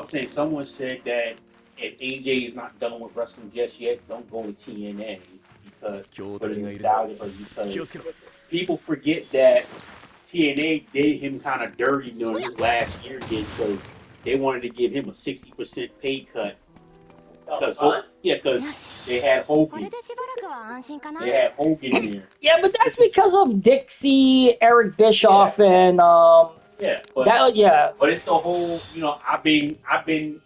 I'm saying someone said that if AJ is not done with wrestling just yet, don't go to TNA because for the nostalgia, but because people forget that TNA did him kind of dirty during his last year gig because they wanted to give him a 60% pay cut. Because yeah, because they had Hogan. They had Hogan there. Yeah, but that's because of Dixie, Eric Bischoff, and Yeah, but that yeah. but it's the whole. I've been.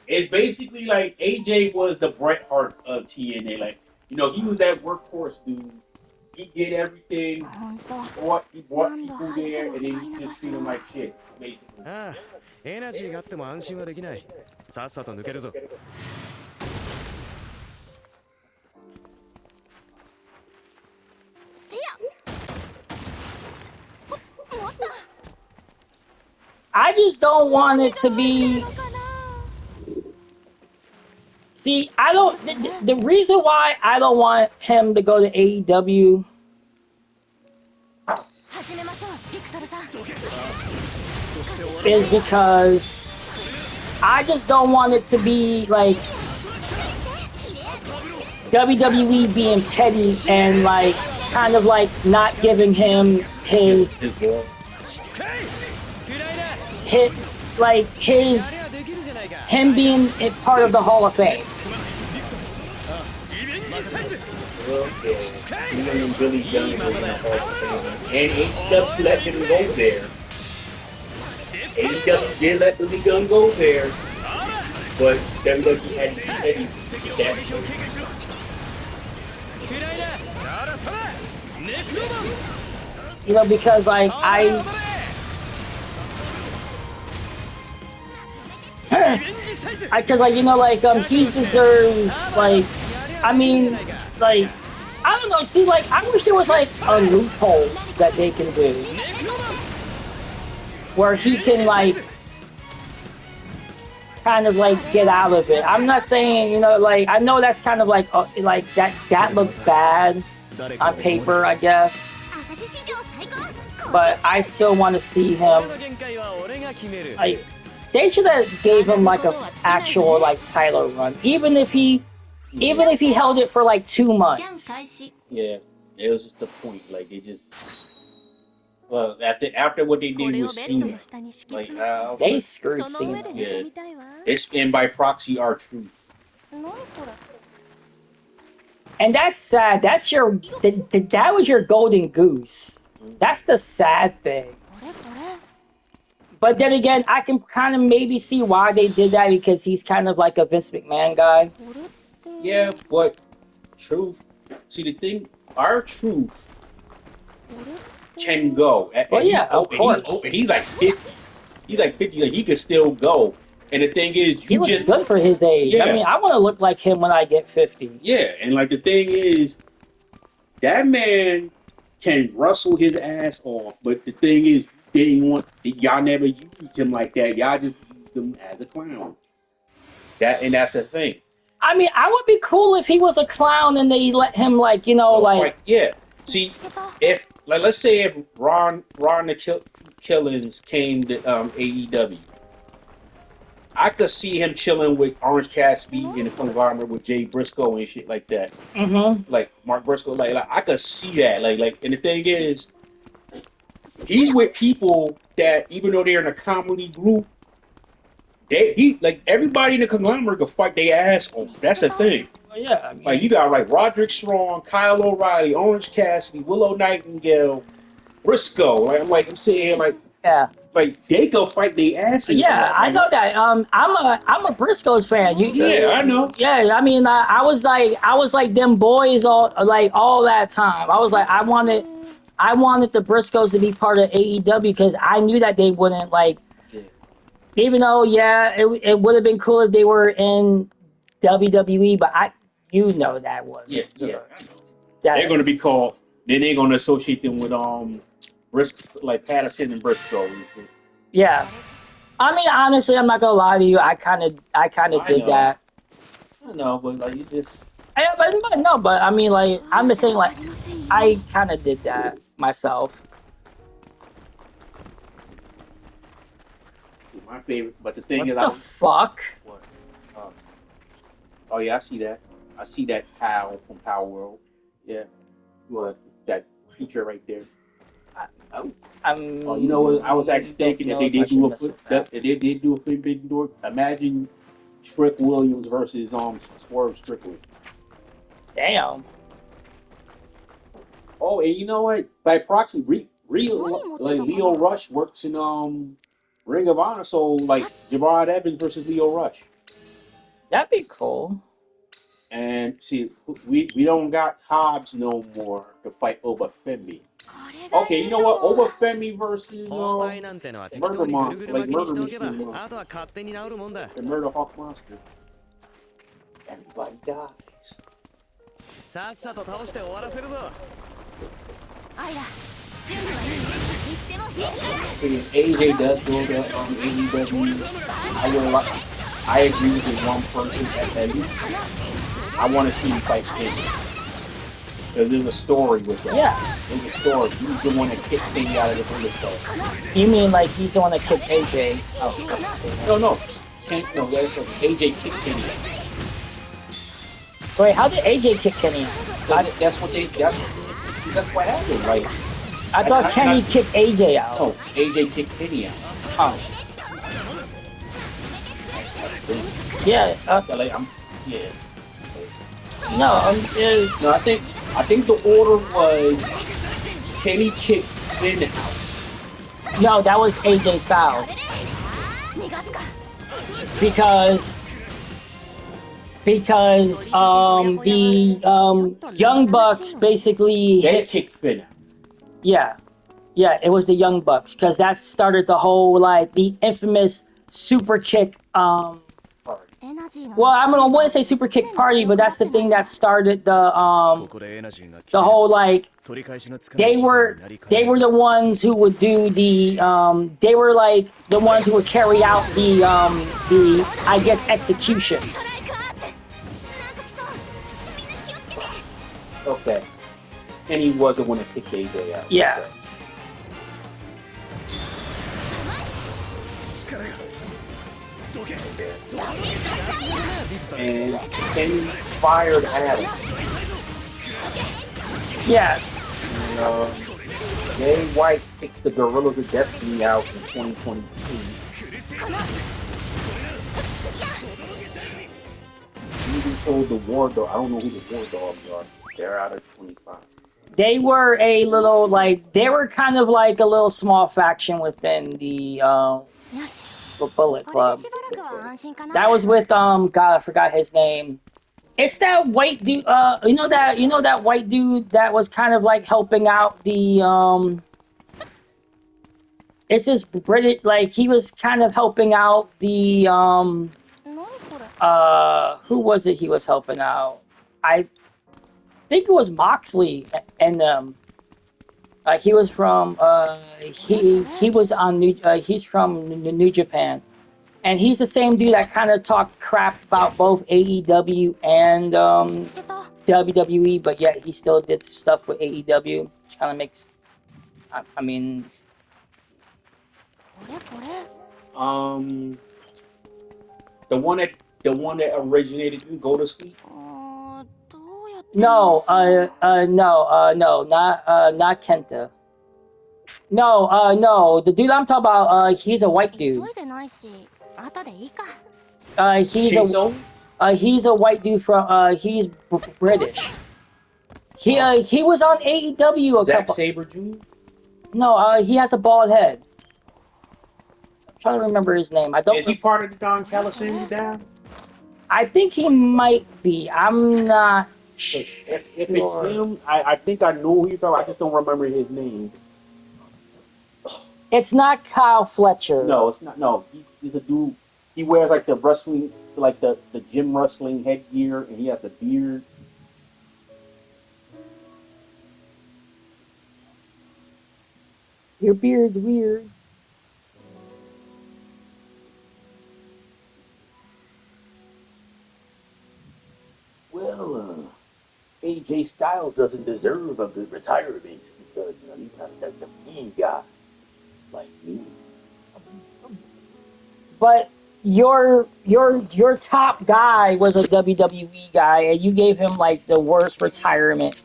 It's basically like AJ was the Bret Hart of TNA. Like he was that workhorse dude. He did everything. He brought people there, and then he just treat them like shit, basically. ああ、エナジーがあっても安心はできない。さっさと抜けるぞ。I just don't want it to be. See, I don't. The reason why I don't want him to go to AEW is because I just don't want it to be like WWE being petty and like kind of like not giving him his him being part of the Hall of Fame. Well, yeah. Billy Gunn was in the Hall of Fame, and AEW let him go there. AEW did let Billy Gunn go there, but WWE had to get that. Because like because like he deserves I mean like I don't know. See, like I wish there was like a loophole that they can do where he can like kind of like get out of it. I'm not saying like I know that's kind of like that looks bad on paper, I guess. But I still want to see him. Like, they should have gave him like an actual like title run, even if he held it for like 2 months. Yeah, it was just the point. Like they just after what they did with Cena, like they screwed Cena. Yeah, it's and by proxy R-Truth. And that's sad. That's that was your golden goose. That's the sad thing. But then again, I can kind of maybe see why they did that because he's kind of like a Vince McMahon guy. Yeah, but Truth. See the thing, R-Truth can go. Well, yeah, of course. He's like 50. He's like 50. Like, he could still go. And the thing is, he looks good for his age. Yeah. I mean, I want to look like him when I get 50. Yeah, and like the thing is, that man can wrestle his ass off. But the thing is, y'all never used him like that. Y'all just used him as a clown. That's the thing. I mean, I would be cool if he was a clown and they let him yeah. See, if let's say if Ron the Killings came to AEW, I could see him chilling with Orange Cassidy in the conglomerate with Jay Briscoe and shit like that. Mm-hmm. Like Mark Briscoe, like I could see that. Like, and the thing is, he's with people that even though they're in a comedy group, he like everybody in the conglomerate could fight their ass off. That's the thing. Yeah, I mean, like you got like Roderick Strong, Kyle O'Reilly, Orange Cassidy, Willow Nightingale, Briscoe. I'm saying here like yeah. Like they go fight their asses. Yeah, I know that. I'm a Briscoes fan. Yeah, I know. Yeah, I mean, I was like them boys all that time. I was like, I wanted the Briscoes to be part of AEW because I knew that they wouldn't like. Yeah. Even though, it would have been cool if they were in WWE, but that was. Yeah. They're going to be called. Then they're going to associate them with like Patterson and Briscoe. Yeah, I mean, honestly, I'm not gonna lie to you. I kind of did that. I know, but like you just. Yeah, but I mean, like I'm just saying, like I kind of did that myself. my favorite. But the thing What is, the fuck? What? Uh, oh yeah, I see that. I see that Pal from Power World. Yeah, what that creature right there. Oh, you know what? I was actually thinking that they did do a they did do a big door. Imagine Trick Williams versus Swerve Strickland. Damn. Oh, and you know what? By proxy, Leo Rush works in Ring of Honor, so like Gerard Evans versus Leo Rush. That'd be cool. And see, we don't got Hobbs no more to fight over Femi. Okay, you know what? Over Femi versus 包帯なんてのは適 Murder 当にぐるぐる Like 巻きにして Murder おけば Machine, あとは勝手に治るもんだ the Murder Hawk Monster. Everybody dies. さっさと倒して終わらせるぞ AJ does go to AEW. I agree with his one person at least. I want to see him fight Kenny. There's a story with that. Yeah. There's a story. He's the one that kicked Kenny out of the bullet show. You mean like he's the one that kicked AJ? Oh. No. AJ kicked Kenny. Wait, how did AJ kick Kenny? That's what happened. Like I thought Kenny kicked AJ out. No, AJ kicked Kenny out. Oh. Yeah. Yeah. No. No, I think the order was Kenny kicked Finn out. No, that was AJ Styles. Because the Young Bucks basically They kicked Finn out. Yeah, it was the Young Bucks because that started the whole like the infamous super kick. Well, I wouldn't say super kick party, but that's the thing that started the whole like they were the ones who would do the they were like the ones who would carry out the I guess execution. Okay. And he was the one that kicked AJ out. Yeah. And Kenny fired Adam. Yeah. Jay White kicked the Gorillas of Destiny out in 2022. He even told the War Dog. I don't know who the War Dogs are. They're out of 25. They were a little like they were kind of like a little small faction within the Bullet Club. That was with God, I forgot his name. It's that white dude. You know that white dude that was kind of like helping out the It's this British like he was kind of helping out the who was it he was helping out? I think it was Moxley and he was from he was on he's from New Japan, and he's the same dude that kind of talked crap about both AEW and WWE, but yet he still did stuff with AEW, which kind of makes I mean the one that originated in Go to Sleep. No, not Kenta. No, the dude I'm talking about, he's a white dude. He's a white dude from, he's British. He was on AEW a Zack couple. Sabre Jr.? No, he has a bald head. I'm trying to remember his name. Is he part of the Don Callis family down? I think he might be. I'm not. If it's him, I think I know who you're talking about. I just don't remember his name. It's not Kyle Fletcher. No, it's not. No, he's a dude. He wears like the wrestling, like the gym wrestling headgear, and he has the beard. Your beard's weird. Well, AJ Styles doesn't deserve a good retirement because he's not the mean guy like me. but your top guy was a WWE guy, and you gave him like the worst retirement.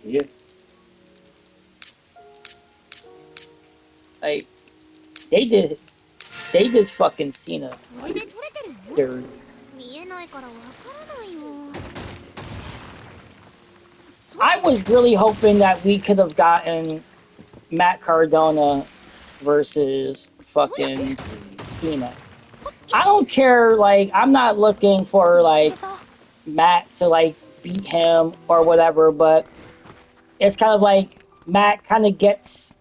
Yeah. Like they did they did fucking Cena dirty. I was really hoping that we could have gotten Matt Cardona versus fucking Cena. I don't care, like, I'm not looking for like Matt to like beat him or whatever, but it's kind of like Matt kind of gets,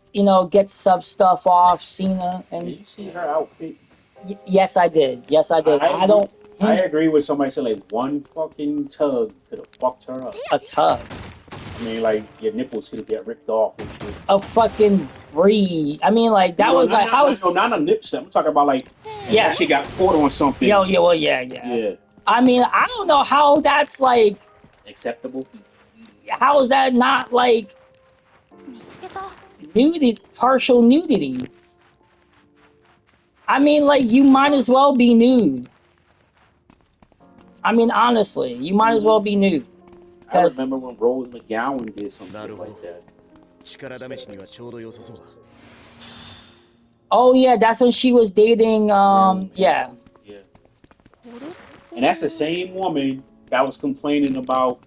gets sub stuff off Cena. Did And you see her outfit? Yes, I did. Yes, I did. I I agree. don't. I agree with somebody said like one fucking tug could have fucked her up. A tub. I mean, like your nipples could get ripped off and shit. A fucking breed. I mean, like that was like how is not a nip slip. I'm talking about like yeah. that shit got caught on something. Yeah, well, yeah. Yeah. I mean, I don't know how that's like Acceptable. how is that not like nudity, partial nudity? I mean, like you might as well be nude. I mean, honestly, you might as well be nude. I remember when Rose McGowan did something like that. Oh yeah, that's when she was dating. Yeah. Yeah. And that's the same woman that was complaining about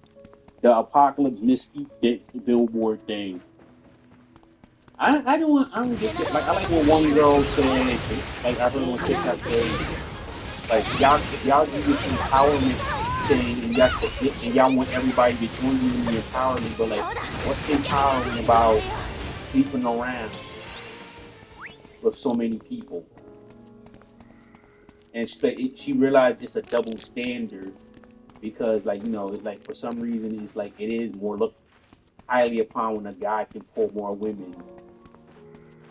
the Apocalypse Mystique billboard thing. I don't get that. Like I like when one girl said, like I heard on TikTok say, like y'all do this empowerment thing and y'all want everybody to join you in the empowerment, but like what's empowering about sleeping around with so many people? And she realized it's a double standard because like like for some reason it's like it is more looked highly upon when a guy can pull more women,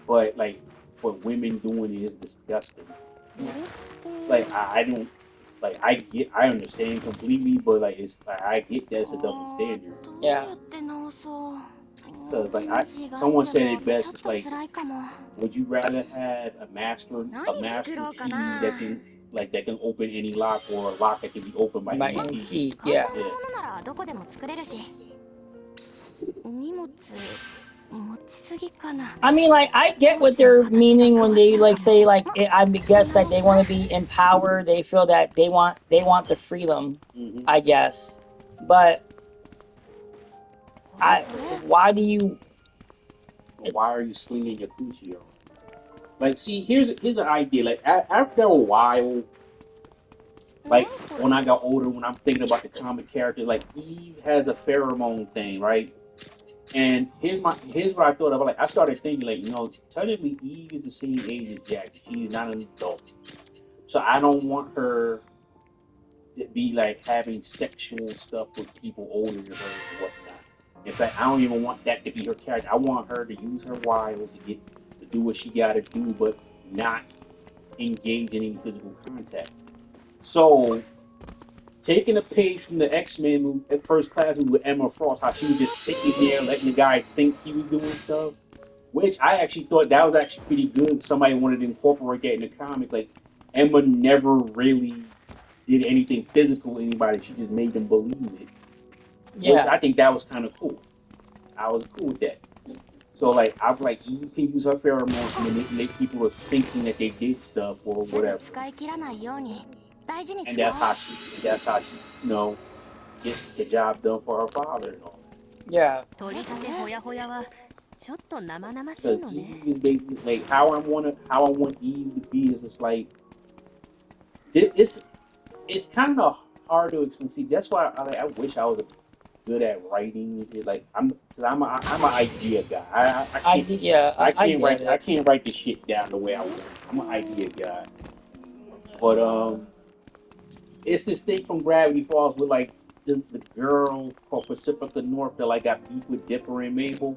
but like what women doing is disgusting. Like I don't like I understand completely, but like it's like, I get that it's a double standard. Yeah. So like someone said it best. It's like, would you rather have a master key that can open any lock or a lock that can be opened by any key? Yeah. I mean, like I get what they're meaning when they like say like I guess that they want to be empowered. They feel that they want the freedom. Mm-hmm. I guess, but why do you? Why are you slinging your coochie on? Like, see, here's an idea. Like, after a while, like when I got older, when I'm thinking about the comic characters, like Eve has a pheromone thing, right? And here's what I thought of. Like, I started thinking, like, technically Eve is the same age as Jack. She's not an adult, so I don't want her to be like having sexual stuff with people older than her and whatnot. In fact, I don't even want that to be her character. I want her to use her wiles to do what she got to do, but not engage in any physical contact. So, taking a page from the X-Men movie, First Class movie with Emma Frost, how she was just sitting there letting the guy think he was doing stuff, which I actually thought that was actually pretty good. Somebody wanted to incorporate that in the comic. Like, Emma never really did anything physical with anybody. She just made them believe it. Yeah. Which I think that was kind of cool. I was cool with that. So like I was like you can use her pheromones to manipulate people to thinking that they did stuff or whatever. And that's how she gets the job done for her father and all. Yeah. Because Eve is basically like how I want Eve to be is just like it's kind of hard to explain. See, that's why I wish I was good at writing. Like I'm an idea guy. I can't write the shit down the way I want. I'm an idea guy. But it's this thing from Gravity Falls with like the girl called Pacifica North that like got beef with Dipper and Mabel.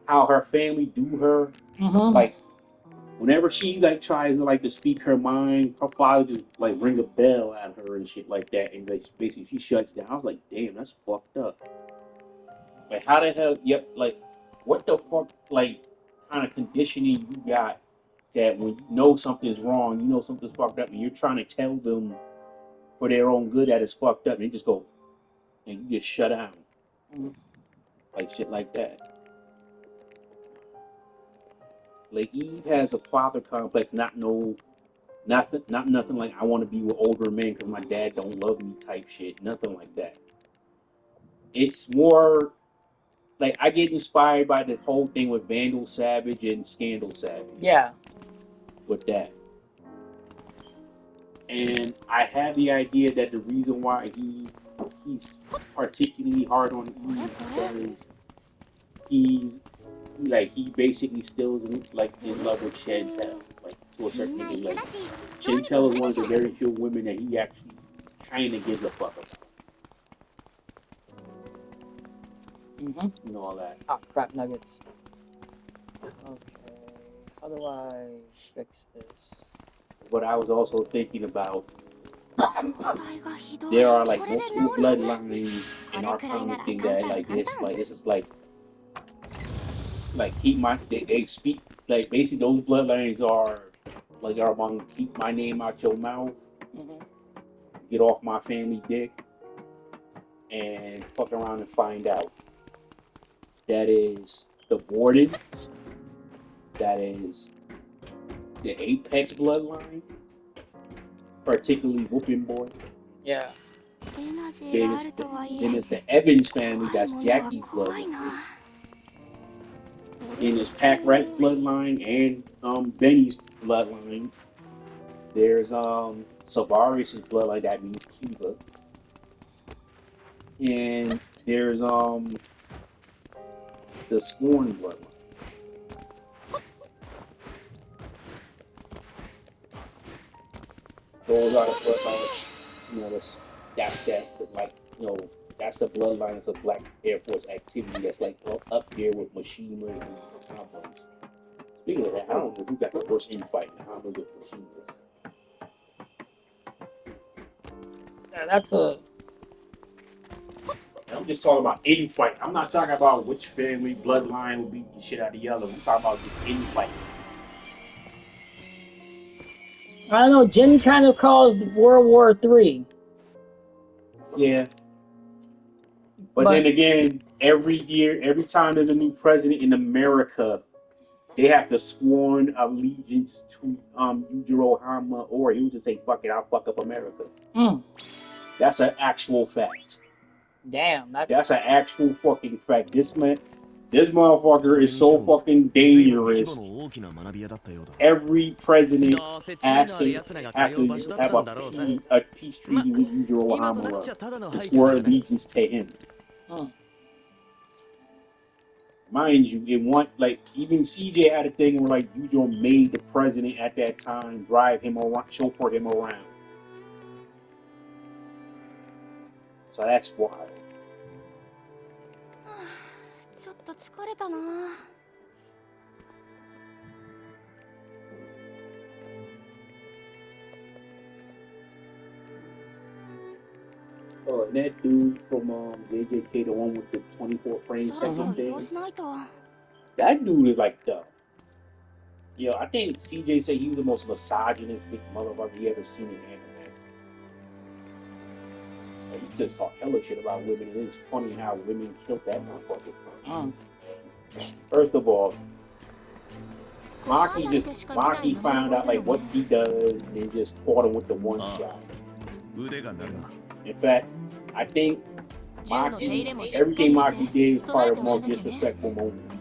How her family do her. Like whenever she like tries to like to speak her mind, her father just like ring a bell at her and shit like that, and like basically she shuts down. I was like, damn, that's fucked up. Like how the hell? Yep. Like what the fuck? Like kind of conditioning you got that when you know something's wrong, you know something's fucked up, and you're trying to tell them for their own good that it's fucked up, and they just go and you just shut down, like shit like that. Like Eve has a father complex, nothing like I want to be with older men because my dad don't love me type shit. Nothing like that. It's more like I get inspired by the whole thing with Vandal Savage and Scandal Savage. Yeah. With that. And I have the idea that the reason why he's particularly hard on Eve because he basically still is in love with Chantel, like to a certain degree. Like Chantel is one of the very few women that he actually kind of gives a fuck about. You know all that. Oh crap, nuggets. Okay, how do I fix this? What I was also thinking about, there are like multiple bloodlines in our comic thing that like this is like they speak like basically those bloodlines are like are among keep my name out your mouth, get off my family dick, and fuck around and find out. That is the Wardens. That is the Apex bloodline, particularly Whooping Boy. Yeah. Then it's the Evans family. That's Jackie's bloodline. Then there's Pack Rat's bloodline and Benny's bloodline. There's Savaris' bloodline. That means Kiva. And there's the Sworn bloodline. Those are the bloodlines. You know, that's the bloodlines of Black Air Force activity. That's like up there with Machine and Hamas. Speaking of that, I don't know who got the worst infight in Hamas with Machine. Yeah, that's a. I'm just talking about infight. I'm not talking about which family bloodline will beat the shit out of the other. I'm talking about just infight. I don't know. Jin kind of caused World War III. Yeah. But then again, every year, every time there's a new president in America, they have to sworn allegiance to Yujiro Hama, or he would just say, fuck it, I'll fuck up America. That's an actual fact. Damn, that's an actual fucking fact. This motherfucker is so fucking dangerous. Every president has to have a peace treaty with Yujiro Hama to swear allegiance to him. Mind you, even CJ had a thing where like Yujiro made the president at that time drive him around, chauffeur him around. So that's wild. Oh, and that dude from JJK, the one with the 24 frame second thing, that dude is like the. I think CJ said he was the most misogynistic motherfucker he ever seen in anime. Like, he just talk hella shit about women, and it's funny how women killed that motherfucker. First of all, Maki found out like what he does and just caught him with the one shot. In fact, I think everything Maki did was part of the most disrespectful moments.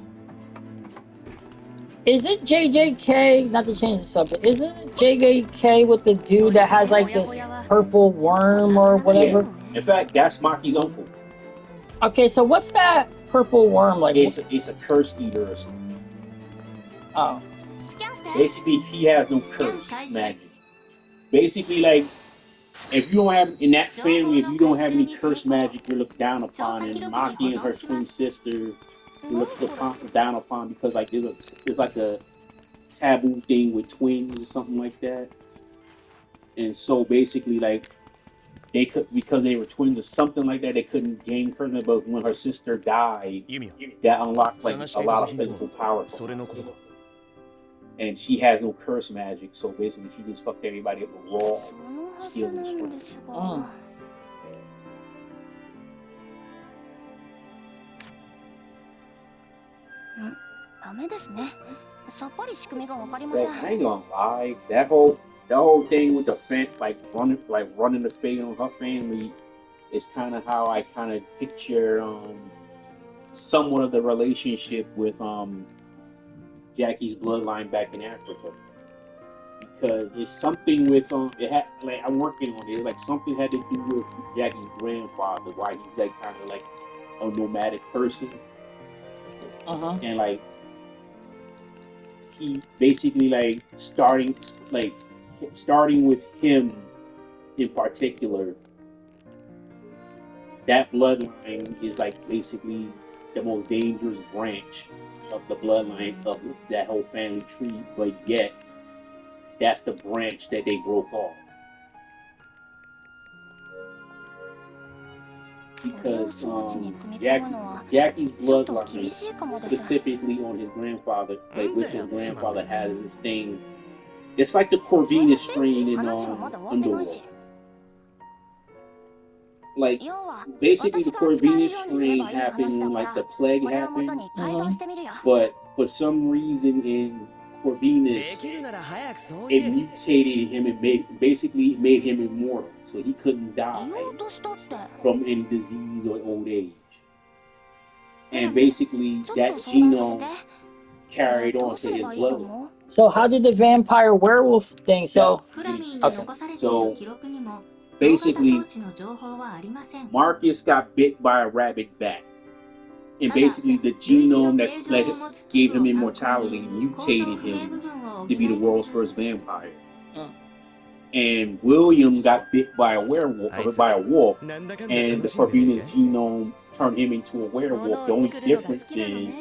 Is it JJK? Not to change the subject. Isn't it JJK with the dude that has like this purple worm or whatever? Yeah. In fact, that's Maki's uncle. Okay, so what's that purple worm like? It's a curse eater or something. Oh. Basically, he has no curse magic. Basically, like, if you don't have in that family, if you don't have any curse magic, you're looked down upon. And Maki and her twin sister, you look down upon because like there's like a taboo thing with twins or something like that. And so basically, like they could because they were twins or something like that, they couldn't gain curse. But when her sister died, that unlocked like a lot of physical power. and she has no curse magic, so basically she just fucked everybody up with raw steel and strength. Mm. ダメですね。さっぱり仕組みがわかりません。 Like, I ain't gonna lie, that whole thing with the running the fate on her family is kind of how I kind of picture somewhat of the relationship with Jackie's bloodline back in Africa, because it's something with it had like I'm working on it, like something had to do with Jackie's grandfather, why he's like kind of like a nomadic person, and like he basically starting with him in particular, that bloodline is like basically the most dangerous branch of the bloodline of that whole family tree, but yet that's the branch that they broke off. Because Jackie's bloodline, specifically on his grandfather, like with his grandfather, has this thing. It's like the Corvinus strain in Underworld. Like basically, the Corvinus strain happened when like the plague happened, but for some reason in Corvinus, it mutated him and made him immortal, so he couldn't die from any disease or old age. And basically, that genome carried on to his bloodline. So how did the vampire werewolf thing? So basically, Marcus got bit by a rabid bat, and basically the genome that gave him immortality mutated him to be the world's first vampire. And William got bit by a wolf, and the Corvinus genome turned him into a werewolf. The only difference is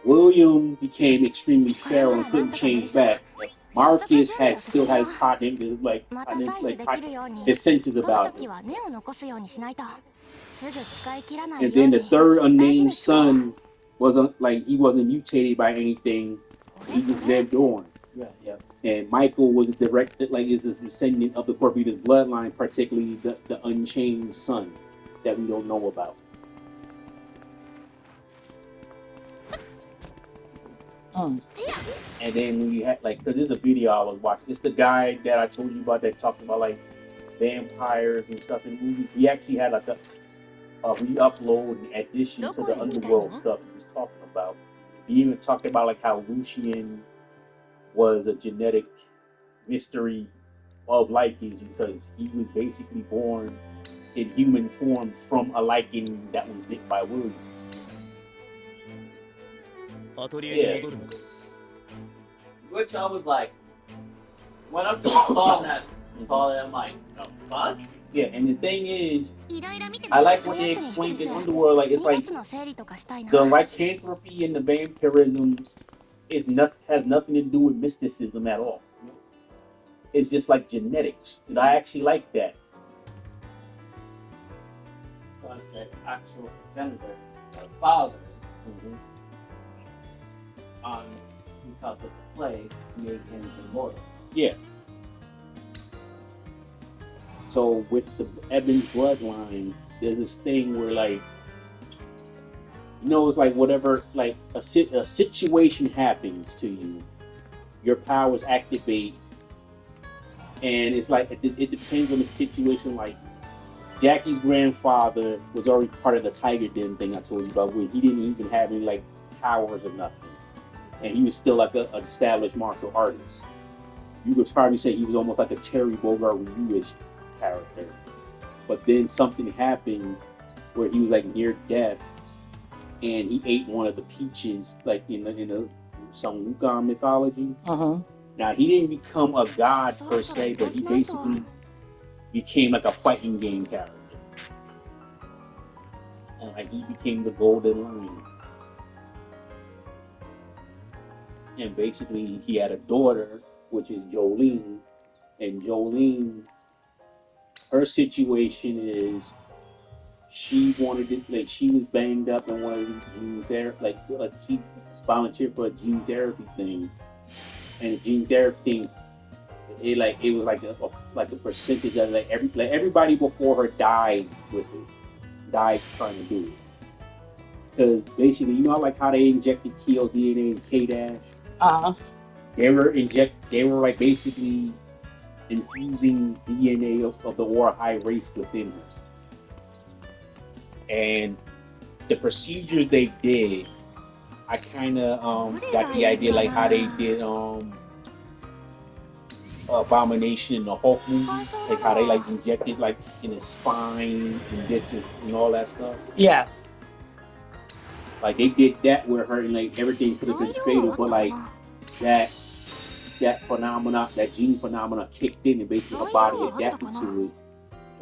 William became extremely feral and couldn't change back. Marcus still has his senses about him. And then the third unnamed son he wasn't mutated by anything. He just lived on. Yeah. And Michael was is a descendant of the Corvinus bloodline, particularly the unchanged son that we don't know about. And then we had because there's a video I was watching. It's the guy that I told you about that talked about like vampires and stuff in movies. He actually had like a re-upload in addition to the Underworld stuff he was talking about. He even talked about like how Lucian was a genetic mystery of lichens because he was basically born in human form from a lichen that was bit by William. Yeah. Which I was like, when I'm just saw that, I'm like, the fuck? Yeah, and the thing is, I like what they explained in Underworld. Like it's like the lycanthropy and the vampirism has nothing to do with mysticism at all. It's just like genetics, and I actually like that. Because the actual defender, the father, because of the plague, made him immortal. Yeah. So with the Evans bloodline, there's this thing where it's like whatever, like a situation happens to you, your powers activate, and it's like it depends on the situation. Like Jackie's grandfather was already part of the Tiger Den thing I told you about, where he didn't even have any like powers or nothing, and he was still like an established martial artist. You could probably say he was almost like a Terry Bogard Ryu-ish character. But then something happened where he was like near death, and he ate one of the peaches, like in the some Wukong mythology. Now he didn't become a god per se, but he basically became like a fighting game character, and like he became the Golden Lion. And basically, he had a daughter, which is Jolene, and Jolene, her situation is she wanted it, like she was banged up and wanted gene therapy, like she volunteered for a gene therapy thing, and the gene therapy thing, it was like a percentage of everybody before her died with it, died trying to do it. Because basically, you know, like how they injected Kyo's DNA in K Dash. They were like basically infusing DNA of the Aura High race within her. And the procedures they did, I kind of got the idea like how they did Abomination in the Hulk movie, like how they like injected like in his spine and this and all that stuff. Yeah. Like they did that with her, and like everything could have been fatal, but like that phenomena, that gene phenomena kicked in, and basically her body adapted to it,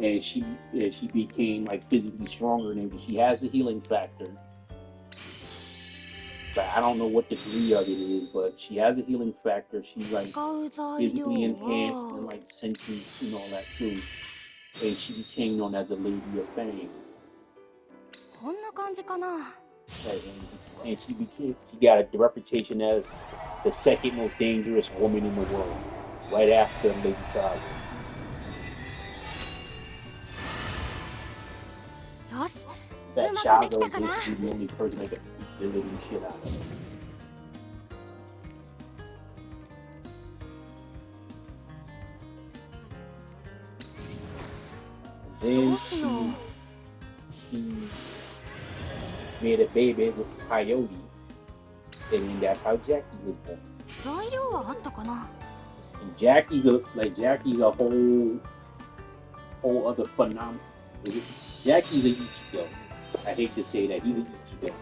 and she became like physically stronger than ever. She has the healing factor. But I don't know what degree of it is, but she has a healing factor. She's like physically enhanced and like senses and all that too. And she became known as the Lady of Fame. And she got a reputation as the second most dangerous woman in the world, right after Lady Saga. That Shago is basically the only person that gets the living shit out of it. Then she made a baby with Coyote, and that's how Jackie was born. And Jackie's a whole other phenomenon. Jackie's a Ichigo. I hate to say that, he's an Ichigo.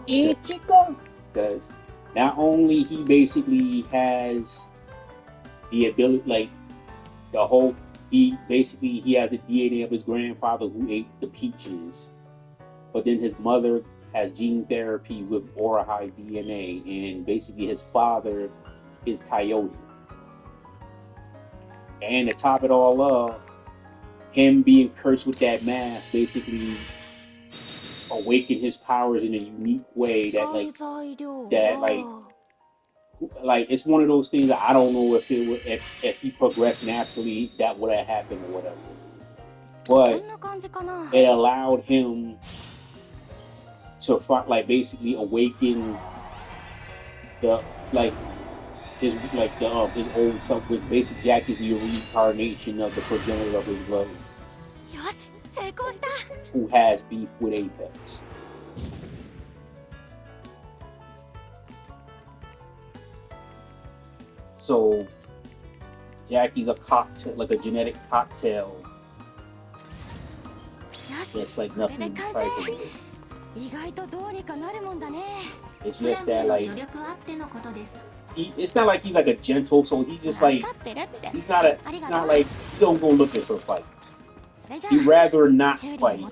Ichigo. Because not only he basically has the ability, like he has the DNA of his grandfather who ate the peaches, but then his mother has gene therapy with Aura High DNA, and basically his father is Coyote. And to top it all up, him being cursed with that mask basically awakened his powers in a unique way that it's one of those things that I don't know if he progressed naturally that would have happened or whatever. But it allowed him to basically awaken his old self, with basically Jack is the reincarnation of the progenitor of his blood, who has beef with Apex. So Jackie's a cocktail, like a genetic cocktail. It's like nothing to fight with. It's just that it's not like he's like a gentle, so he's just like he's not like he don't go looking for fights. He'd rather not fight.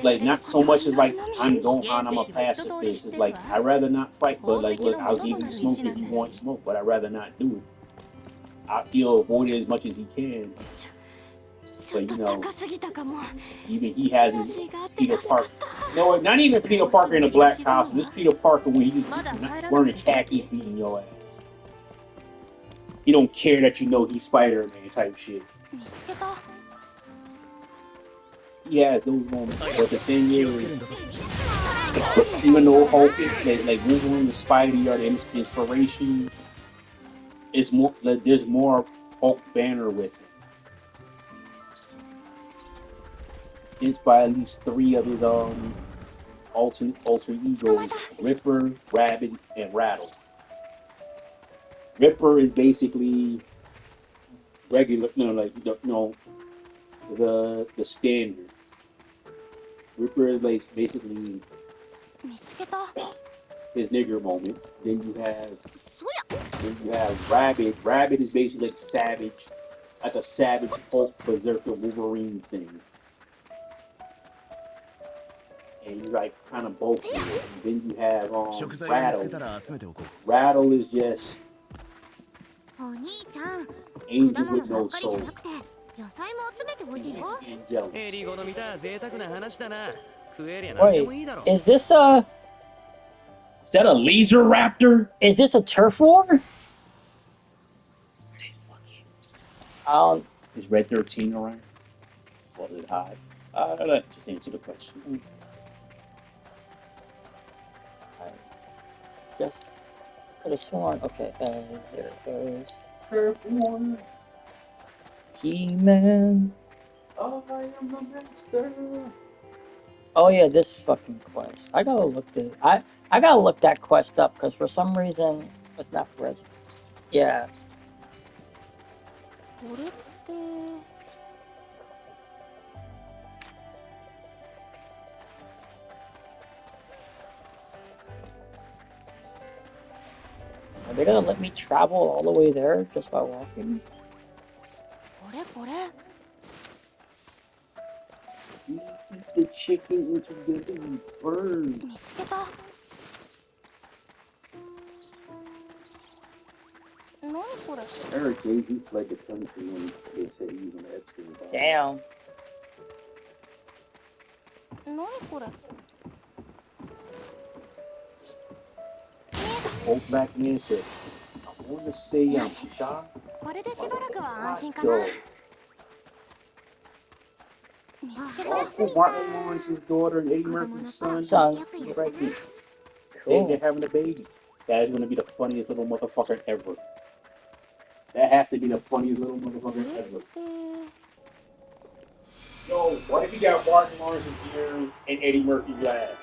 Like not so much as like I'm a pacifist. It's like I'd rather not fight, but like look, I'll give you smoke if you want smoke, but I'd rather not do it. He'll avoid it as much as he can. But you know, even he has his Peter Parker. No, not even Peter Parker in a black costume. This Peter Parker when he's wearing khakis beating your ass. He don't care that you know he's Spider-Man type shit. He has those moments. But the thing is, even though Hulk is like Wolverine and Spidey are the inspiration, it's more there's more Hulk banner with it. It's by at least 3 of his alter egos: Ripper, Rabbit, and Rattle. Ripper is basically regular, the standard. Ripper is like basically his nigger moment. Then you have Rabbit. Rabbit is basically like savage, like a savage Hulk berserker Wolverine thing. And he's like kind of bulky. And then you have Rattle. Rattle is just angel with no soul. 野菜も集めておいてよ。 And jealous. エリゴの見た贅沢な話だな。食えりゃ何で Wait, もいいだろ。 is this Is that a laser raptor? is this a turf war? Is Red 13 around? Or is it high? Let's just answer the question. Just could have sworn. Okay, there it goes. Turf war. He-Man. I am the master. Oh yeah, this fucking quest. I gotta look I gotta look that quest up because for some reason it's not present. Yeah. これって Are they gonna let me travel all the way there just by walking? これこれ You eat the chicken into the bird. 見つけた。何これ。 Eric Daisy fled the country when they said he was an Epstein. Damn. 何これ。 Old black man said, I want to say I'm shocked. これでしばらくは安心かな。 Yo, 見つけた。 Martin Lawrence's daughter and Eddie Murphy's son. Son. He's right there. Cool. They're having a baby. That is going to be the funniest little motherfucker ever. That has to be the funniest little motherfucker ever. Yo, what if you got Martin Lawrence's ear and Eddie Murphy's laugh?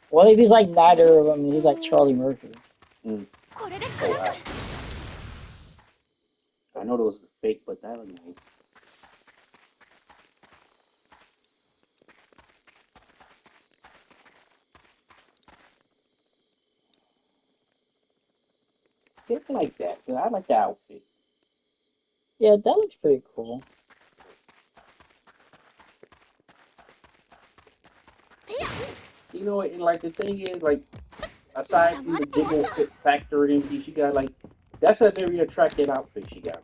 What if he's like neither of them? He's like Charlie Murphy. これで Oh, wow. I know those are fake, but that was nice. I like that. I like the outfit. Yeah, that looks pretty cool. You know, and like the thing is, like, aside from the jiggle fit factor in, she got like, that's a very attractive outfit she got on.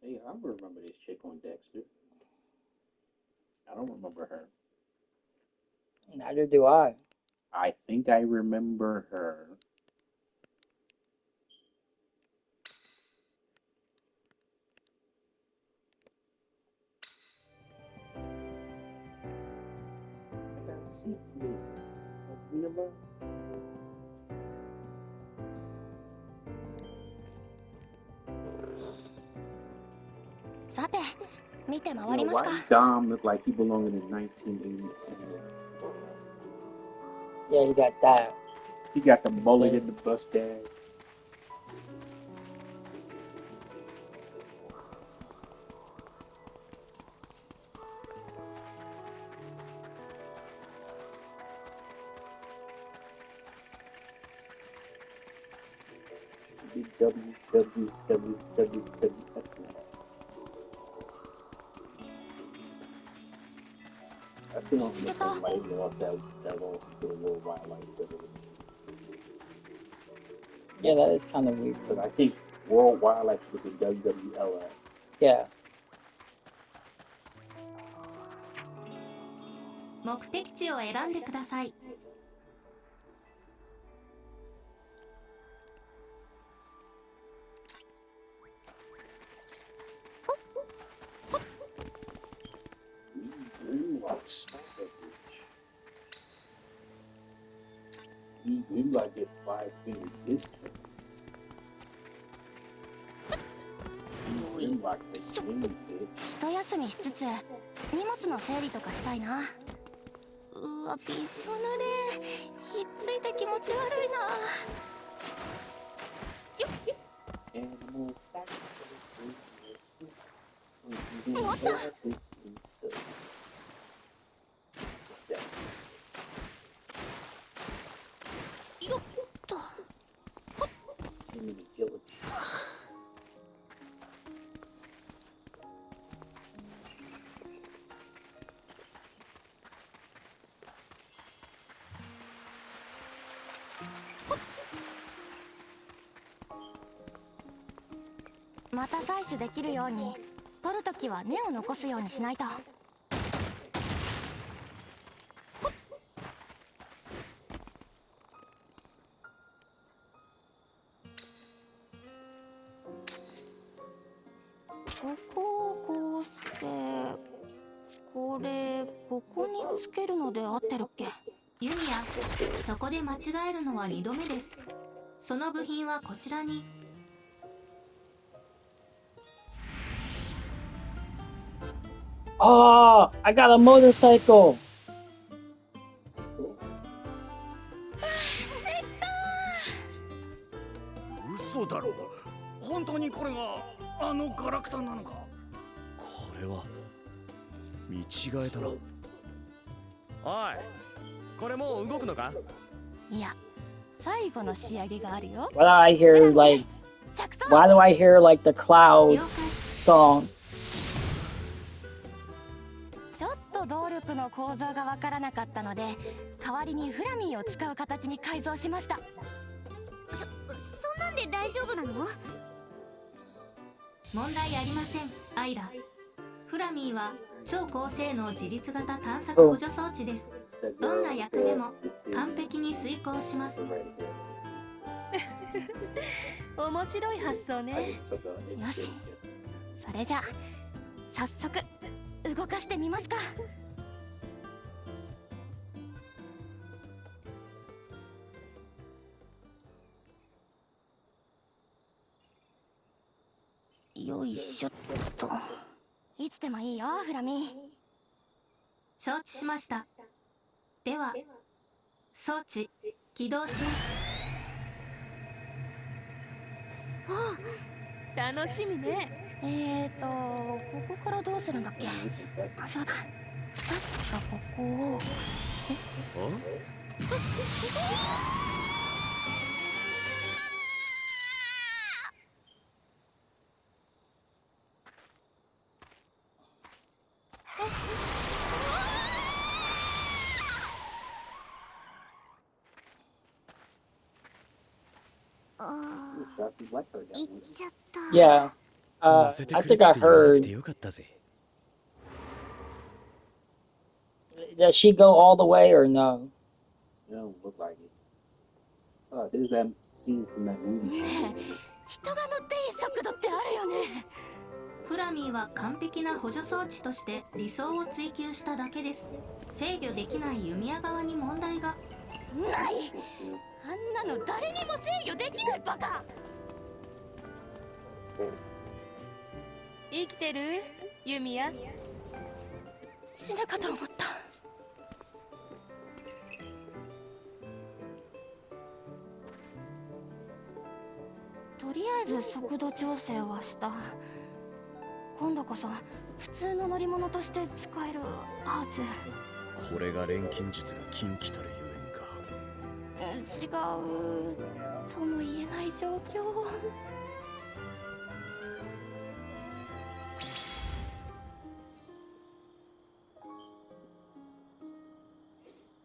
Hey, I remember this chick on Dexter. I don't remember her. Neither do I. I think I remember her. I gotta see you. Remember? さて、見て You 回 know, ります why か。 does Dom look like he belonged in the 1980s? Yeah, you got that. He got the mullet and the mustache. WWWW. I still don't understand why they lost that lost to the World Wildlife Federation. Yeah, that is kind of weird. Because I think World Wildlife should have been WWLF. Yeah. 目的地を選んでください。 We like this 5-finger distance. We like this wing, bitch. 一休みしつつ荷物の整理とかしたいな。うわ、びしょ濡れ。ひっついて気持ち悪いな。 Animal factory. もっと。よっと。また採取できるように取るときは根を残すようにしないと。ここをこうしてこれここにつけるので合ってるっけ。ユミヤ、そこで間違えるのは2度目です。その部品はこちらに。Oh, I got a motorcycle. 嘘だろ。本当にこれがあのガラクタなのか。これは見違えたな。おい、これもう動くのか。いや、最後の仕上げがあるよ。 Why do I hear like? Why do I hear like the cloud 了解。 song? ちょっと動力の構造がわからなかったので、代わりにフラミーを使う形に改造しました。そんなんで大丈夫なの？問題ありません、アイラ。フラミーは超高性能自立型探索補助装置です。どんな役目も完璧に遂行します。面白い発想ね。よし、それじゃあ早速動かしてみますか。よいしょっと。いつでもいいよ、フラミー。承知しました。では装置起動します。楽しみね。ここからどうするんだっけ。あ、そうだ、確かここを。行っちゃった。 Yeah. 乗せて I くれ think っ I て言わなく heard. てよかったぜ。 Does she go all the way or no? It don't look like it. There's that scene from that movie. ねえ、人が乗っていい速度ってあるよね。フラミーは完璧な補助装置として理想を追求しただけです。制御できない弓矢側に問題がない。あんなの誰にも制御できないバカ。生きてるユミヤ。死ぬかと思った。とりあえず速度調整はした。今度こそ普通の乗り物として使えるはず。これが錬金術が禁忌たるゆえんか。違うとも言えない状況。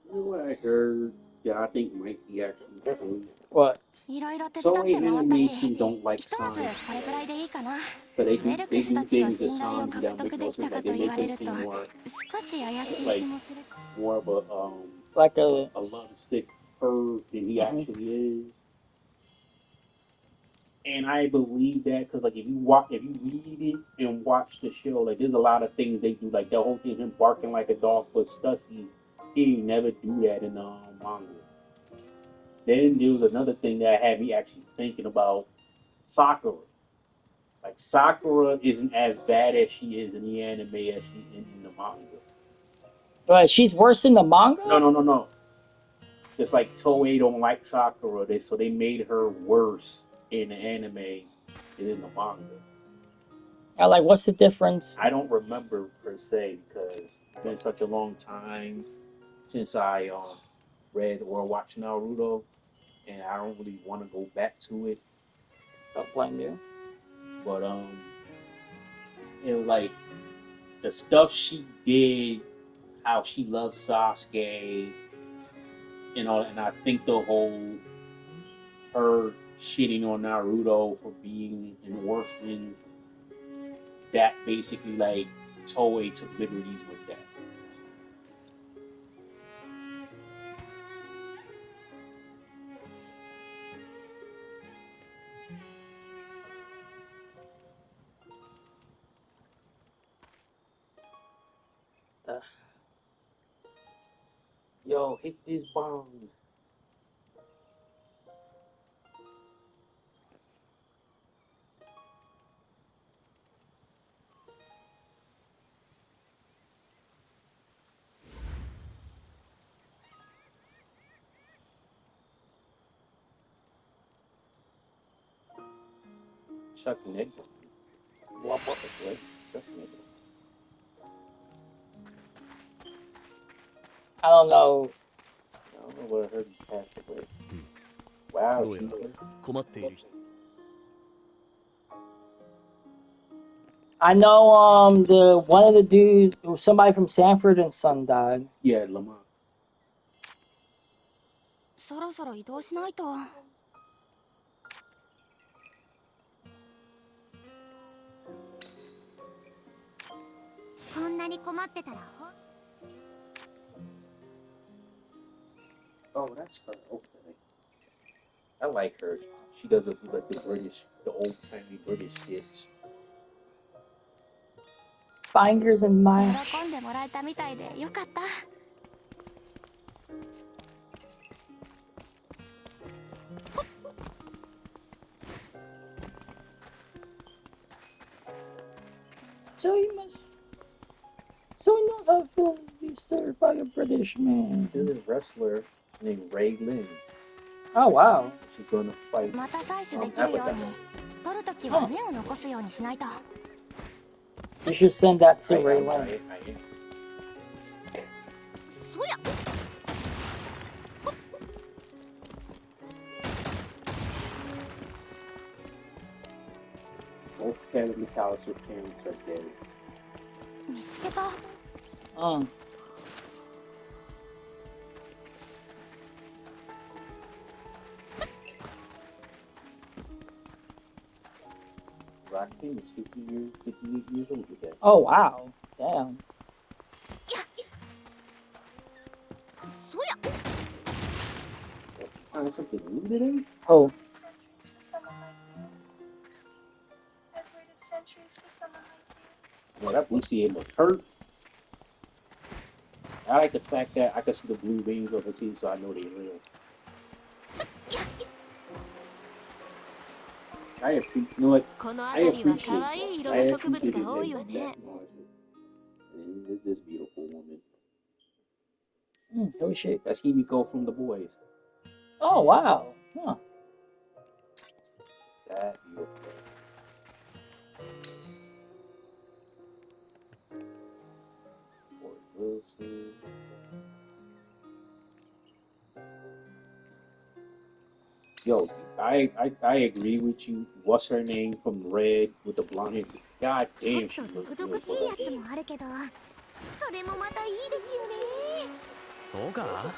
You know what I heard that I think might be actually true? What? いろいろ手伝って Toei 回ったし、 Animation don't like ひとまず signs, これくらいでいいかな。 but ウェルク they スた do ちの things that 信頼を signs 獲 that 得 make で no きた sense. か Like と they 言 make われ them ると seem more 少し怪しい like 気もする。 more of Like a a love stick perv than he actually is. And I believe that because, like, if you read it and watch the show, like, there's a lot of things they do, like the whole thing, him barking like a dog for Stussy, he never do that in the manga. Then there was another thing that had me actually thinking about Sakura. Like, Sakura isn't as bad as she is in the anime as she is in the manga. But she's worse than the manga? No. It's like Toei don't like Sakura, so they made her worse in the anime than in the manga. Like, what's the difference? I don't remember per se because it's been such a long time since I read or watched Naruto, and I don't really want to go back to it. Don't blame you. But it was like the stuff she did, how she loved Sasuke, and I think the whole her shitting on Naruto for being an orphan, that basically like Toei took liberties with that. Yo, hit this bomb. Chuck Nickel. What was it? Chuck Nickel. I don't know. I don't know what I heard you passed away. Wow, どうやら Tika. 困っている人 I know the one of the dudes, somebody from Sanford and Son died. Yeah, Lamont. そろそろ移動しないと。こんなに困ってたら。Oh, that's her. Okay. I like her. She does like the British, the old timey British skits. Fingers and mash. 喜んでもらえたみたいでよかった。So he must. So he knows how it feels to be served by a British man. There's a wrestler named Ray Lynn. Oh wow. She's going to fight また採取できるように Avatar. 取るときは根を残すようにしないと。 You should send that to I Ray am. Lynn. I am. そりゃ Both Kevin McAllister's parents are dead. 見つけた。 Rockton is 58 years old today. Oh wow. Damn. そりゃ Did you find something new today? Oh. Centuries for someone like you. I've waited centuries for someone like you. Well, that blue sea look hurt. I like the fact that I can see the blue veins of her teeth, so I know they're real. I appreciate, you know what? この I 辺りは appreciate 可愛い that. 色 I の植物 appreciate が多いわ that ね。 knowledge. Is this beautiful woman? Oh shit. That's Himiko from The Boys. Oh wow. Huh. That beautiful. Fort Wilson. Yo, I agree with you. What's her name from Red with the blonde hair? God ちょっ damn, she と looks 毒 good. 々しいやつもあるけど、それもまたいいですよね。そうか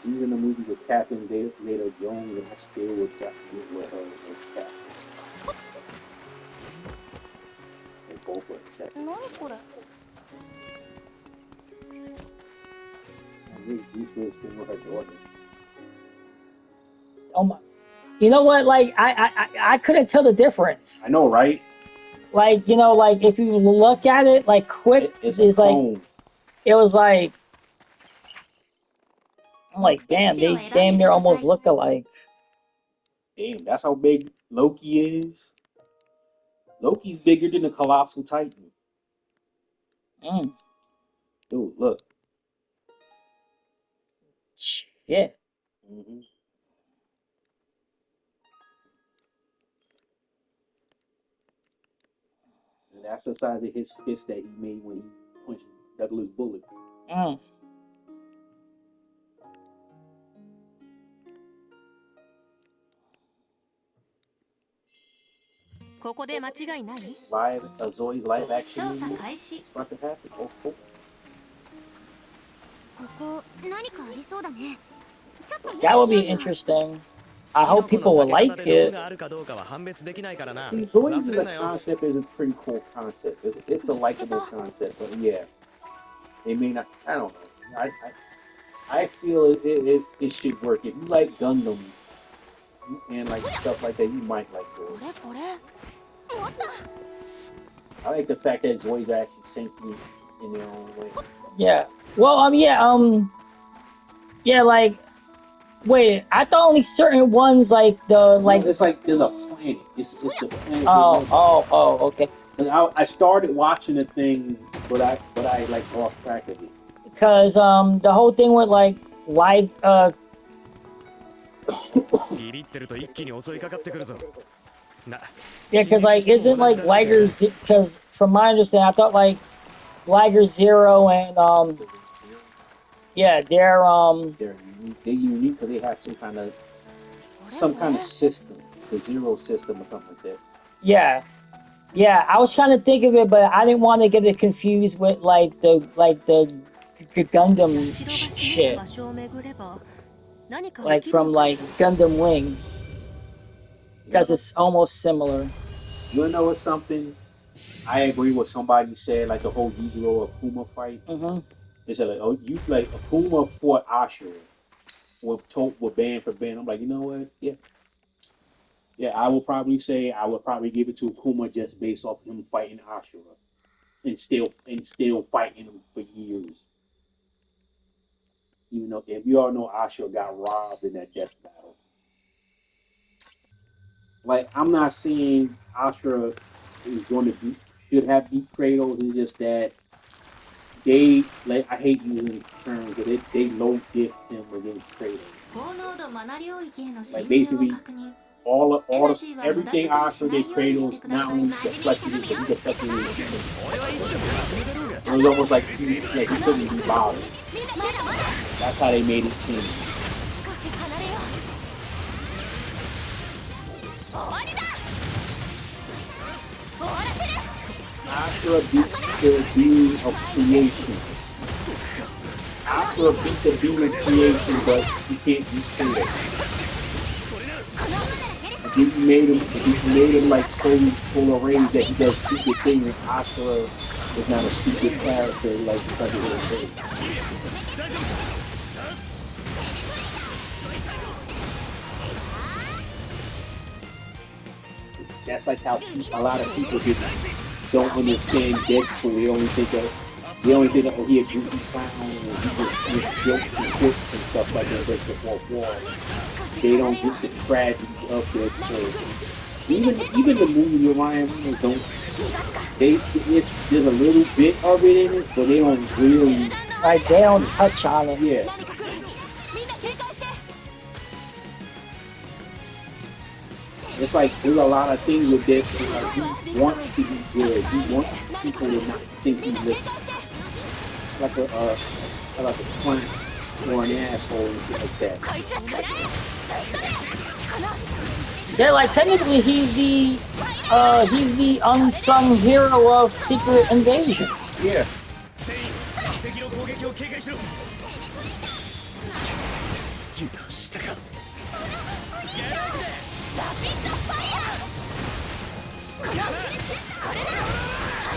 She's in the movie with Captain Zeta Jones, and I still would with her as Captain. They both were accepted. 何これ？ And this Bruce Willis thing with her daughter. Oh my. You know what? Like I couldn't tell the difference. I know, right? Like, you know, like if you look at it, like quick It's is like tone. it was like I'm like, damn, they damn near almost look alike. Damn, that's how big Loki is. Loki's bigger than the Colossal Titan. Mm. Dude, look. Shit. Mm-hmm. That's the size of his fist that he made when he punched Douglas Bullet. Mm. ここで間違いない？ Zoe's live action 調査 movie. 開始 It's about to happen. Oh, oh. ここ何かありそうだね。ちょっと見 That would て be みようよ。 interesting. I hope people will like it. Zoe's as a concept is a pretty cool concept. It's a likable concept, but yeah, it may not. I don't know. I feel it should work. If you like Gundam and like stuff like that, you might like it. これこれ。持った。 I like the fact that Zoe's actually sinking in their own way. Yeah. Well, yeah, like, wait, I thought only certain ones, like, No, it's like there's a planet. It's the planet. Okay. And I started watching the thing, but I like lost track of it. Because, the whole thing with, like, live, yeah, because, like, isn't, like, because, from my understanding, I thought, like, Liger Zero and, yeah, They're unique because they have some kind of system, the Zero system or something like that. yeah. Yeah, I was trying to think of it, but I didn't want to get it confused with, like, the Gundam shit. Like, from, like, Gundam Wing. Because it's almost similar. You wanna know what's something? I agree with somebody said, like the whole Yugoro Akuma fight. Mm-hmm. They said, like, oh, you like Akuma fought Ashura with band for band. I'm like, you know what? Yeah. I would probably give it to Akuma just based off him fighting Ashura and still fighting him for years. Even though, if you all know, Ashura got robbed in that death battle. Like, I'm not saying Ashura should have beat Kratos. It's just that they, like, I hate using terms, but they low gift him against Kratos. 高濃度マナ領域への Like 侵入を basically 確認 everything Ashura did Kratos not only deflected it, but he deflected it. It was almost like he couldn't be bothered. That's how they made it seem. 少し離れよう。終わりだ。終わらせる。 Ashura beat the being of creation. Ashura beat the being of creation, but he can't beat Kratos. If you made him like so full of rage that he does stupid things, and Ashura is not a stupid character like because of his rage. That's like how a lot of people don't understand Deadpool. They only think that he a goofy clown and he just jokes and quirks and stuff like that breaks the fourth wall. They don't get the tragedy of Deadpool. Even the movie with Ryan Reynolds don't. There's a little bit of it in it, but they don't really. Like, they don't touch on it. Yeah. It's like there's a lot of things with this. Like, he wants to be good. He wants people to not think he's just like a plant or an asshole and shit like that. Yeah, like, technically, he's the unsung hero of Secret Invasion. Yeah.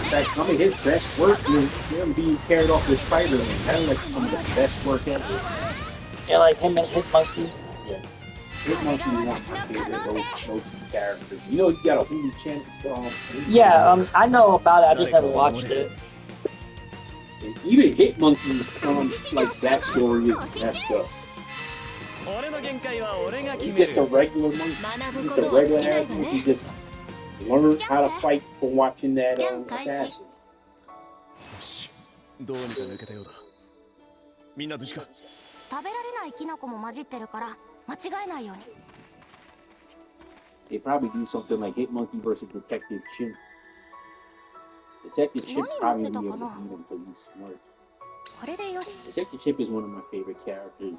I mean, his best work is him being carried off with Spider-Man. That's like some of the best work ever. Yeah, like him and Hitmonkey. Yeah. Hitmonkey is one of my favorite those characters. You know, you got a Hulu channel. Yeah, I know about it. I just never watched it. Even Hitmonkey's like backstory is messed up. He's just a regular monkey. Just a regular ass monkey. He just learned how to fight from watching that assassin. どうにか抜けたようだ。みんな無事か。食べられないキノコも混じってるから間違えないように。 They probably do something like Hitmonkey versus Detective Chin. Detective Chip 何持っ probably てた be か able to な beat him because he's smart. これでよし。 Detective Chip is one of my favorite characters,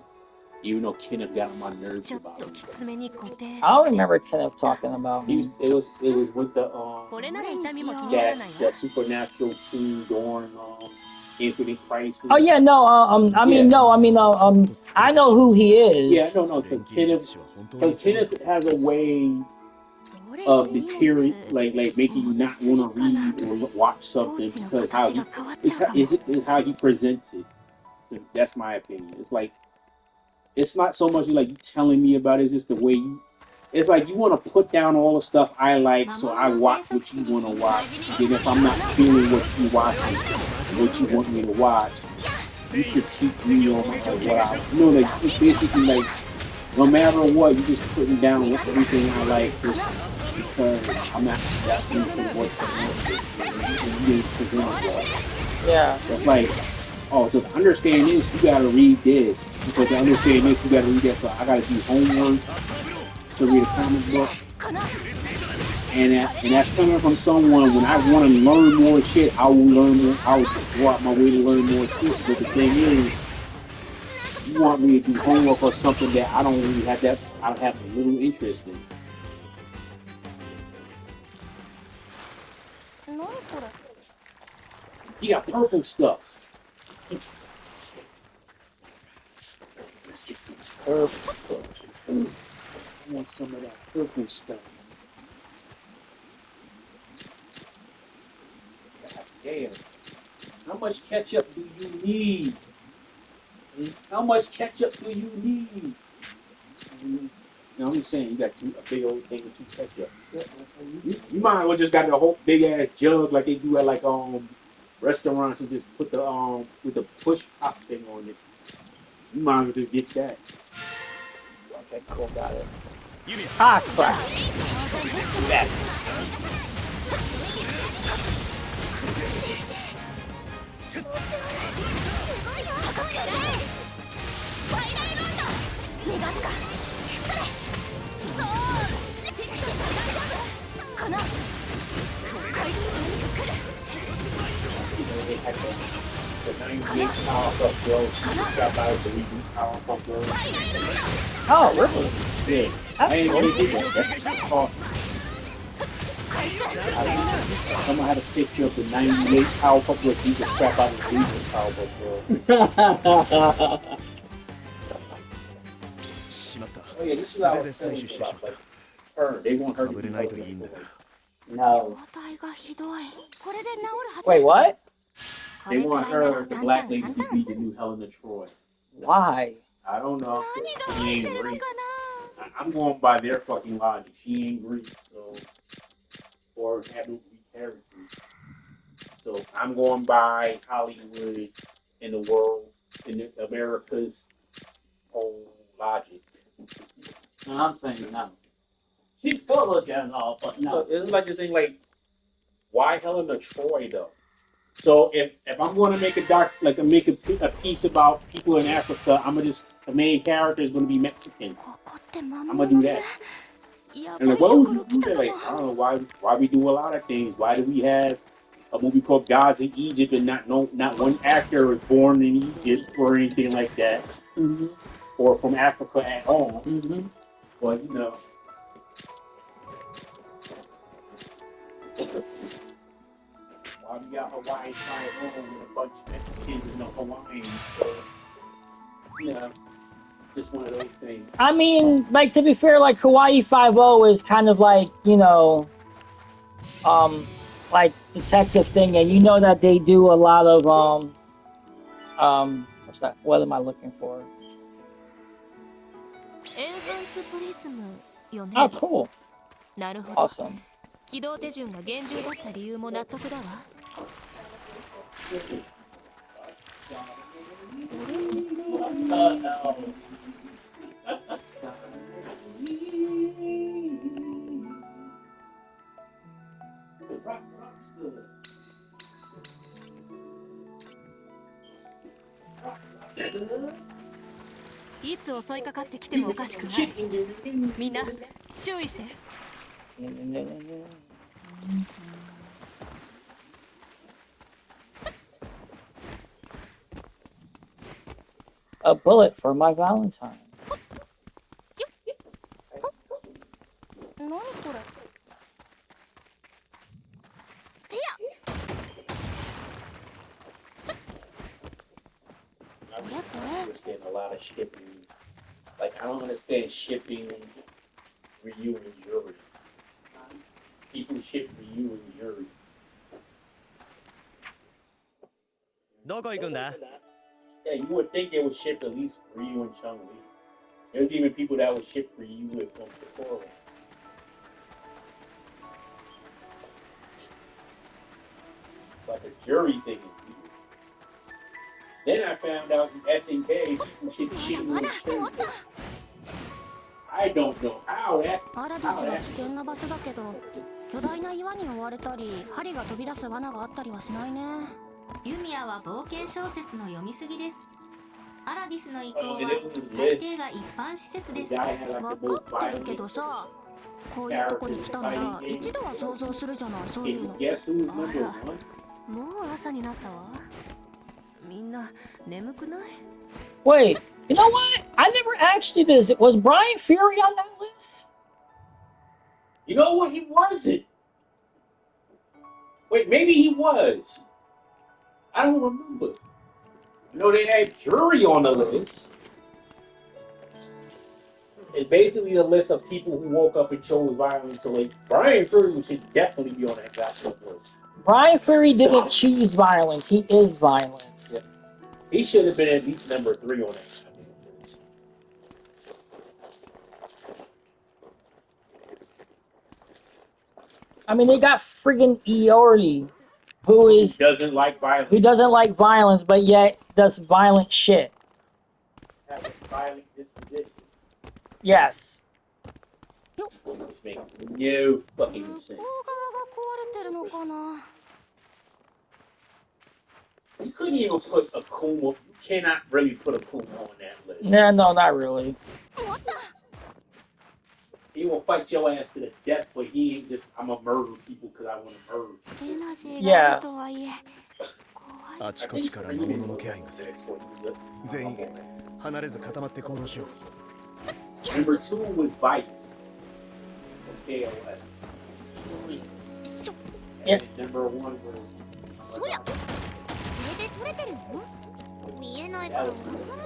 even though Kenneth got on my nerves ちょっ about と him. きつめに固定 I don't して。 remember Kenneth talking about He was, him. it was with the これなら痛みも気になら that ないわ。 that supernatural team during Infinite Crisis. Oh yeah, no, I mean, Yeah. no, I mean, I know who he Yeah, is. no, because Kenneth has a way どれ of 荷物 deteriorating, like making you not want to read or watch ポ something ーチの because how 形 he が変わっ it's ちゃう how, かも。 it's how he presents it. That's my opinion. It's like it's not so much like you telling me about it, it's just the way you. It's like you want to put down all the stuff I like, so I watch what you want to watch. Then if I'm not feeling what you watching, what you want me to watch, you critique me on what I. You know, like it's basically like no matter what, you just putting down everything I like just because I'm not that into what you didn't present it well. Yeah. It's like, oh, to understand this, you gotta read this. Because to understand this, you gotta read that. So I gotta do homework to read a comic book. And that's coming from someone when I want to learn more shit, I will learn more. I will go out my way to learn more shit. But the thing is, you want me to do homework or something that I don't really have that I have a little interest in. 何これ You got purple stuff. Let's get some purple stuff. I want some of that purple stuff. God damn. How much ketchup do you need? How much ketchup do you need? No, I'm just saying you got a big old thing of ketchup. You might as well just got a whole big ass jug like they do at like restaurants and just put the with the push pop thing on it. You might as well just get that. Okay, cool, got it. Ah, crap. Yes. かな The 98 Powerpuff Girls got out of the reboot Powerpuff Girls. Oh, really? Yeah. That's I ain't cool. really think that's awesome. Someone had a picture of the 98 Powerpuff Girls beat the crap out of the reboot Powerpuff Girls. Oh yeah, this is what I was telling you about. Like, her, they want her to be her. No. 状態がひどい。これで治るはず。 Wait, what? こ They れくら want いなら her, the 簡 black 単 lady, 簡 to 単。 be the new Helena Troy. Why? I don't know. 何が She 入って ain't るの Greek. か I'm going by their fucking logic. She ain't Greek, so or have no Greek heritage. So I'm going by Hollywood in the world, in America's whole logic. And I'm saying no. She's good looking and all, but no. It's like you're saying, like, why Helena Troy though? So if I'm going to make make a piece about people in Africa, I'm gonna just the main character is going to be Mexican. な。ここって魔 I'm 物 gonna の do 巣。 that. やば And い like, と what こ would ろ you 来 do た that? か Like, も。 I don't know why we do a lot of things. Why do we have a movie called Gods in Egypt and not one actor is born in Egypt or anything like that, or from Africa at all? But you know. Why we got Hawaii flying home with a bunch of Mexicans and no Hawaiians? So, yeah, just one of those things. I mean, like, to be fair, like, Hawaii 5-0 is kind of like, you know, like, detective thing, and you know that they do a lot of, what's that? What am I looking for? エンハンスプリズムよね。 Oh, cool. なるほど。 Awesome. 起動手順が厳重だった理由も納得だわ。 No. Good. いつ襲いかかってきてもおかしくない。みんな注意して。a bullet for my Valentine. 何これ。てや。 I don't understand a lot of shipping. Like, I don't understand shipping Ryu and Yuri. People ship Ryu and Yuri. どこ行くんだ？ Yeah, you would think they would ship at least Ryu and Chun-Li. There's even people that would ship Ryu with Sakura. Like a jury thing. Then I found out in SNK people ship Shinju and Chun. I don't know how that. アラディスは危険な場所だけど、巨大な岩に追われたり、針が飛び出す罠があったりはしないね。ユミヤは冒険小説の読みすぎです。アラディスの遺構は大抵が一般施設です。分かってるけどさ、こういうとこに来たなら一度は想像するじゃない、そういうの。あら、もう朝になったわ。みんな眠くない？ Wait, you know what? I never asked you this. Was Brian Fury on that list? You know what? He wasn't. Wait, maybe he was. I don't remember. You know, they had Fury on the list. It's basically a list of people who woke up and chose violence. So, like, Brian Fury should definitely be on that gospel list. Brian Fury didn't choose violence. He is violence. Yeah. He should have been at least number 3 on that list. I mean, they got friggin' Iori, who doesn't like violence. Who doesn't like violence, but yet does violent shit. Has a violent disposition. Yes. Which makes no fucking sense. 向こう側が壊れてるのかな。 You couldn't even put a Kuma. You cannot really put a Kuma on that list. No, not really. He will fight your ass to the death, but he ain't just, I'm gonna murder people because I want to murder. Yeah. あちこちから魔物の気配がする。全員離れず固まって行動しよう。 Number 2 was Vice. Okay, Yeah. And number 1 was. そりゃ。これで取れてるの？見えないからわか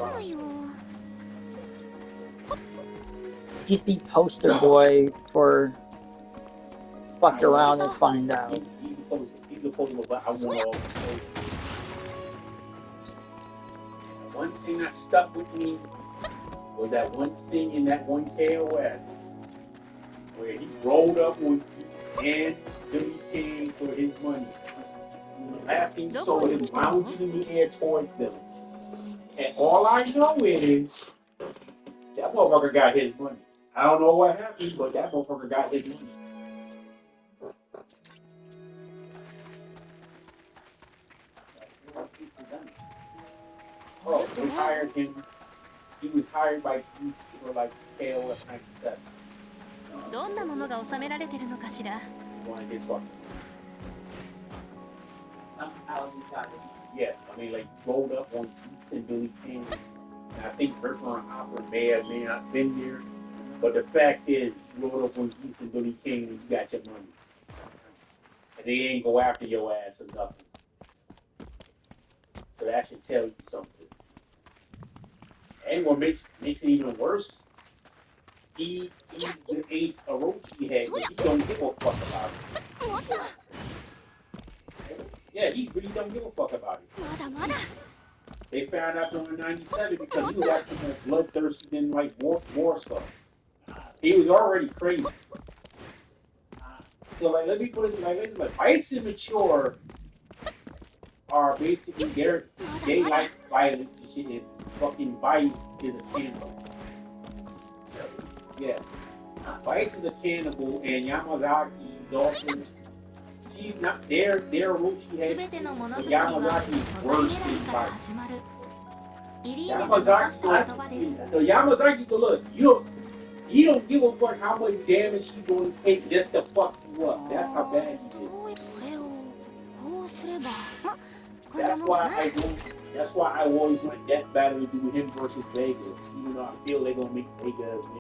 らないよ。 He's the poster boy for fuck around and find out. He's the poster boy. I want all the stories. One thing that stuck with me was that one scene in that one KOS where he rolled up with and Billy King for his money. Laughing so him lounging in the air towards them. And all I know is that motherfucker got his money. I don't know what happened, but that motherfucker got his money. Oh, we hired him. He was hired by these for like KOS 97. どんなものが収められてるのかしら。 One of his fucking. Yeah, I mean, like, rolled up on Beats and Billy King. And I think Ripper and Hopper may have may not been there. But the fact is, you rolled up on Beats and Billy King and you got your money. And they ain't go after your ass or nothing. So that should tell you something. And what makes it even worse, he ate a Orochi head, but he don't give a fuck about it. Yeah, he really don't give a fuck about it. They found out in 97 because he was acting more bloodthirsty than like more stuff. He was already crazy. So like, let me put it like this: like, Vice and Mature are basically they like violence and shit. And fucking Vice is a cannibal. Yeah, Vice is a cannibal, and Yamazaki is also. She's not their Orochi head. 全てのものづくりは素材選びから始まる。イリーネが残した言葉です。 Yamazaki, look, you don't give a fuck how much damage he's going to take just to fuck you up. That's how bad he is. これをこうすれば、こんなもんかな。 That's why I always want Death Battle to do him versus Vegas. Even though I feel they're gonna make Vegas